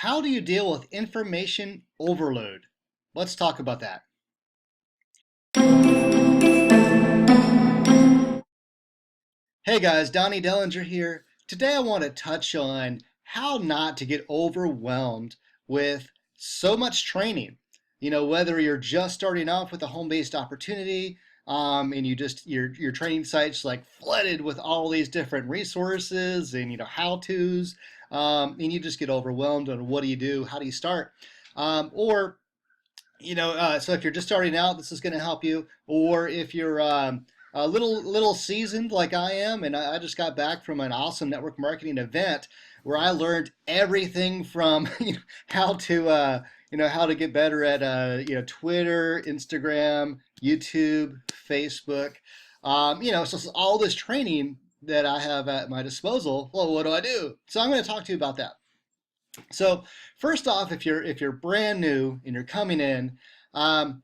How do you deal with information overload? Let's talk about that. Hey guys, Donnie Dellinger here. Today I want to touch on how not to get overwhelmed with so much training. Whether you're just starting off with a home-based opportunity, and your training site's like flooded with all these different resources and how-tos, and you just get overwhelmed on what do you do, how do you start, or so if you're just starting out, this is going to help you. Or if you're a little seasoned like I am, and I just got back from an awesome network marketing event where I learned everything from how to how to get better at Twitter, Instagram, YouTube, Facebook. So it's all this training that I have at my disposal. Well, what do I do? So I'm going to talk to you about that. So first off, if you're brand new and you're coming in, I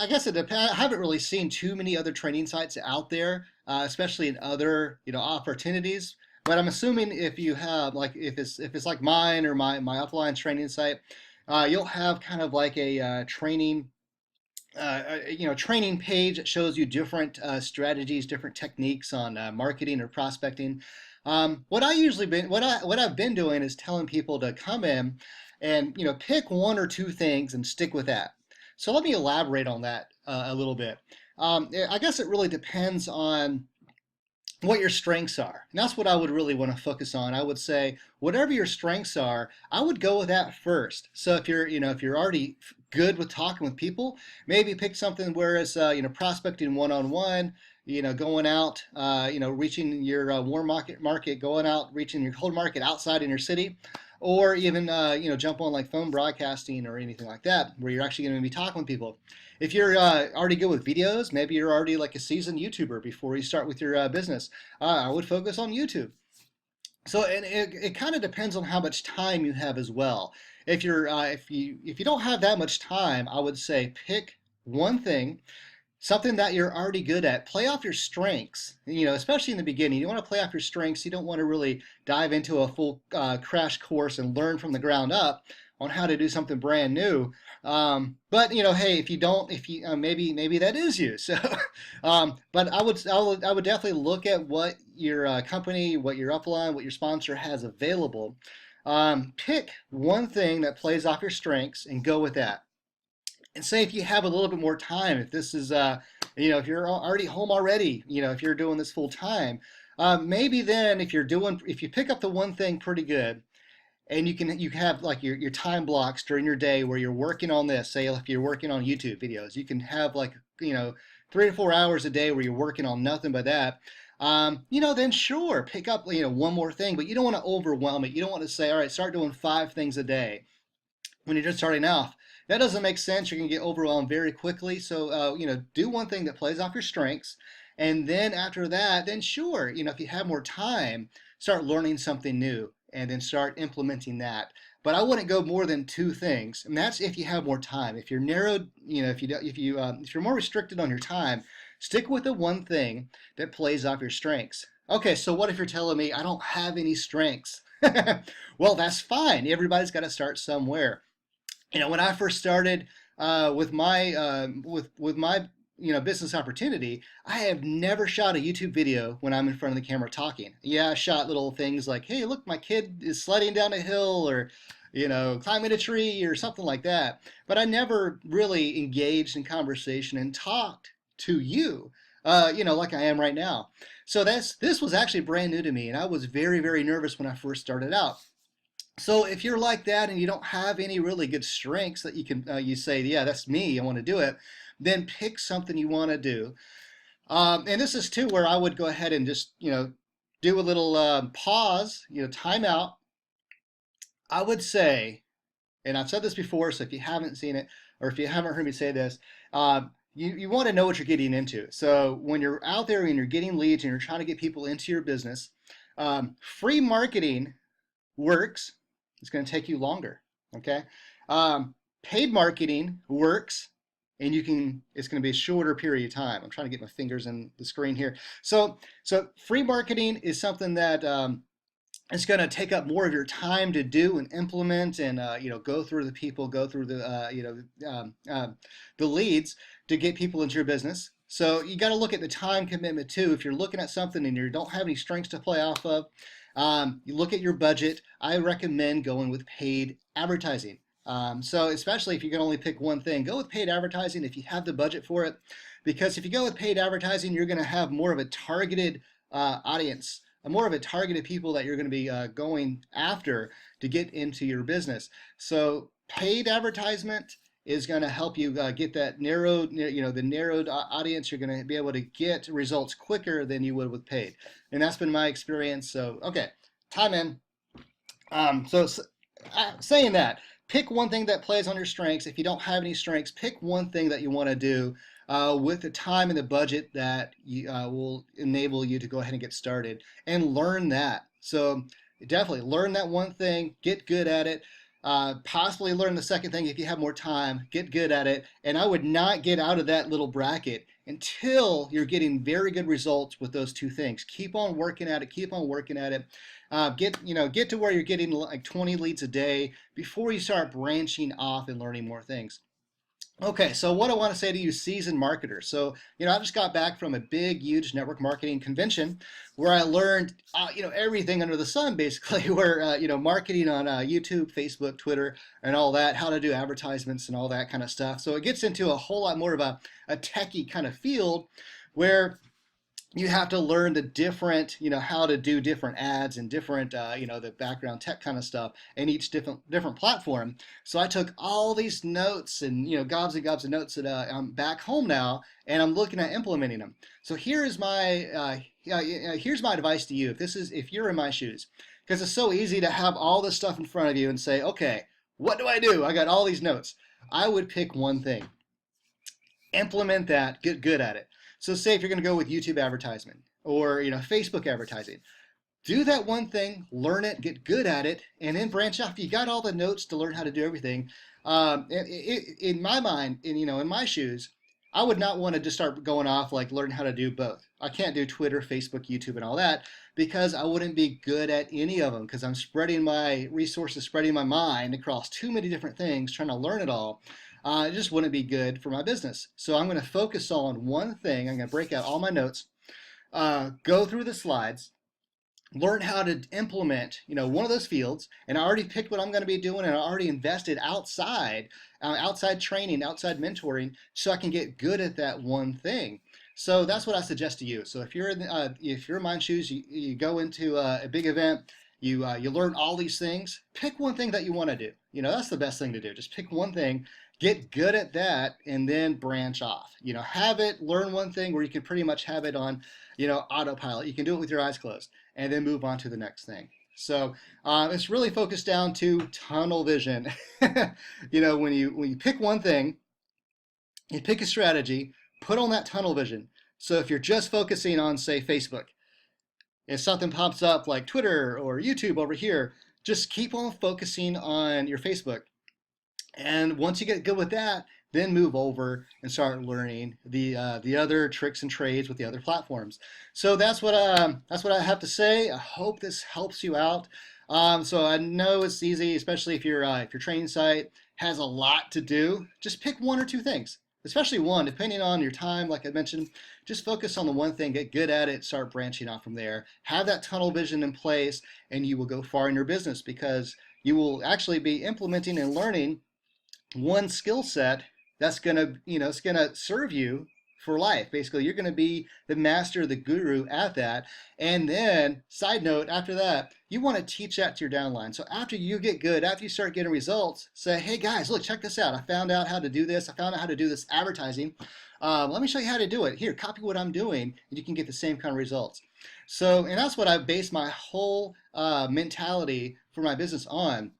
guess it depends. I haven't really seen too many other training sites out there, especially in other opportunities. But I'm assuming if you have like if it's like mine or my upline training site, you'll have kind of like a training page that shows you different strategies, different techniques on marketing or prospecting. What I've been doing is telling people to come in and pick one or two things and stick with that. So let me elaborate on that a little bit. I guess it really depends on what your strengths are. And that's what I would really want to focus on. I would say whatever your strengths are, I would go with that first. So if you're already good with talking with people, maybe pick something where it's prospecting one-on-one, going out, reaching your warm market, going out, reaching your cold market outside in your city, or even jump on like phone broadcasting or anything like that, where you're actually going to be talking with people. If you're already good with videos, maybe you're already like a seasoned YouTuber before you start with your business. I would focus on YouTube. So, and it kind of depends on how much time you have as well. If you don't have that much time, I would say pick one thing, something that you're already good at. Play off your strengths, especially in the beginning. You want to play off your strengths. You don't want to really dive into a full crash course and learn from the ground up on how to do something brand new. But hey, if you don't, if you maybe that is you. So, but I would definitely look at what your company, what your upline, what your sponsor has available. Pick one thing that plays off your strengths and go with that. And say if you have a little bit more time, if this is if you're already home already, if you're doing this full time, maybe then if you pick up the one thing pretty good, and you have like your time blocks during your day where you're working on this. Say if you're working on YouTube videos, you can have like 3 to 4 hours a day where you're working on nothing but that. Then sure, pick up one more thing, but you don't want to overwhelm it. You don't want to say, all right, start doing 5 things a day when you're just starting off. That doesn't make sense. You're going to get overwhelmed very quickly. So, do one thing that plays off your strengths. And then after that, then sure, if you have more time, start learning something new and then start implementing that. But I wouldn't go more than two things, and that's if you have more time. If you're narrowed, if you're more restricted on your time, stick with the one thing that plays off your strengths. Okay, so what if you're telling me I don't have any strengths? Well, that's fine. Everybody's got to start somewhere. When I first started with my business opportunity, I have never shot a YouTube video when I'm in front of the camera talking. Yeah, I shot little things like, hey, look, my kid is sledding down a hill, or climbing a tree or something like that. But I never really engaged in conversation and talked to you, like I am right now. So this was actually brand new to me, and I was very, very nervous when I first started out. So if you're like that and you don't have any really good strengths that you say, yeah, that's me, I want to do it, then pick something you want to do. And this is too where I would go ahead and just do a little pause, time out. I would say, and I've said this before, so if you haven't seen it or if you haven't heard me say this, you want to know what you're getting into. So when you're out there and you're getting leads and you're trying to get people into your business, free marketing works. It's going to take you longer. Okay. Paid marketing works, and it's going to be a shorter period of time. I'm trying to get my fingers in the screen here. So free marketing is something that it's going to take up more of your time to do and implement and go through the people, go through the the leads to get people into your business. So you got to look at the time commitment too. If you're looking at something and you don't have any strengths to play off of, you look at your budget. I recommend going with paid advertising. So especially if you can only pick one thing, go with paid advertising if you have the budget for it, because if you go with paid advertising, you're going to have more of a targeted audience, more of a targeted people that you're going to be going after to get into your business. So paid advertisement is going to help you get that narrowed, the narrowed audience. You're going to be able to get results quicker than you would with paid, and that's been my experience. So okay, time in. Saying that, pick one thing that plays on your strengths. If you don't have any strengths, pick one thing that you want to do with the time and the budget that will enable you to go ahead and get started and learn that. So definitely learn that one thing, get good at it. Possibly learn the second thing if you have more time, get good at it. And I would not get out of that little bracket until you're getting very good results with those two things. Keep on working at it, keep on working at it. Get to where you're getting like 20 leads a day before you start branching off and learning more things. Okay, so what I want to say to you, seasoned marketers. So, I just got back from a big, huge network marketing convention where I learned, everything under the sun, basically, where, marketing on YouTube, Facebook, Twitter, and all that, how to do advertisements and all that kind of stuff. So it gets into a whole lot more of a techie kind of field where you have to learn the different, how to do different ads and different, the background tech kind of stuff in each different platform. So I took all these notes and, gobs and gobs of notes that I'm back home now, and I'm looking at implementing them. So here's my advice to you. If you're in my shoes, because it's so easy to have all this stuff in front of you and say, okay, what do? I got all these notes. I would pick one thing, implement that, get good at it. So say if you're going to go with YouTube advertisement or Facebook advertising, do that one thing, learn it, get good at it, and then branch off. You got all the notes to learn how to do everything. In my mind, in my shoes, I would not want to just start going off like learn how to do both. I can't do Twitter, Facebook, YouTube, and all that because I wouldn't be good at any of them because I'm spreading my resources, spreading my mind across too many different things, trying to learn it all. It just wouldn't be good for my business. So I'm going to focus on one thing. I'm going to break out all my notes, go through the slides, learn how to implement, one of those fields. And I already picked what I'm going to be doing, and I already invested outside training, outside mentoring, so I can get good at that one thing. So that's what I suggest to you. So if you're in my shoes, you go into a big event, you learn all these things. Pick one thing that you want to do. That's the best thing to do. Just pick one thing, get good at that, and then branch off. Learn one thing where you can pretty much have it on, autopilot. You can do it with your eyes closed, and then move on to the next thing. So it's really focused down to tunnel vision. When you pick one thing, you pick a strategy, put on that tunnel vision. So if you're just focusing on, say, Facebook, if something pops up like Twitter or YouTube over here, just keep on focusing on your Facebook. And once you get good with that, then move over and start learning the other tricks and trades with the other platforms. So that's what I have to say. I hope this helps you out. So I know it's easy, especially if your training site has a lot to do. Just pick one or two things, especially one, depending on your time. Like I mentioned, just focus on the one thing, get good at it, start branching off from there. Have that tunnel vision in place, and you will go far in your business because you will actually be implementing and learning one skill set that's gonna, it's gonna serve you for life. Basically, you're gonna be the master, the guru at that. And then, side note, after that, you want to teach that to your downline. So after you get good, after you start getting results, say, hey guys, look, check this out. I found out how to do this. I found out how to do this advertising. Let me show you how to do it. Here, copy what I'm doing, and you can get the same kind of results. So, and that's what I base my whole mentality for my business on,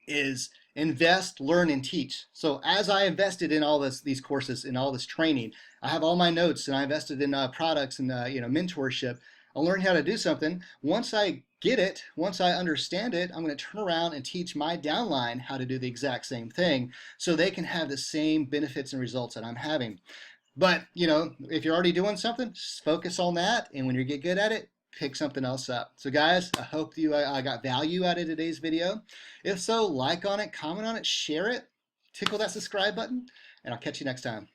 is invest, learn, and teach. So as I invested in all these courses and all this training, I have all my notes, and I invested in products and mentorship. I'll learn how to do something. Once I get it, once I understand it, I'm going to turn around and teach my downline how to do the exact same thing so they can have the same benefits and results that I'm having. But, if you're already doing something, just focus on that. And when you get good at it, pick something else up. So guys, I hope you got value out of today's video. If so, like on it, comment on it, share it, tickle that subscribe button, and I'll catch you next time.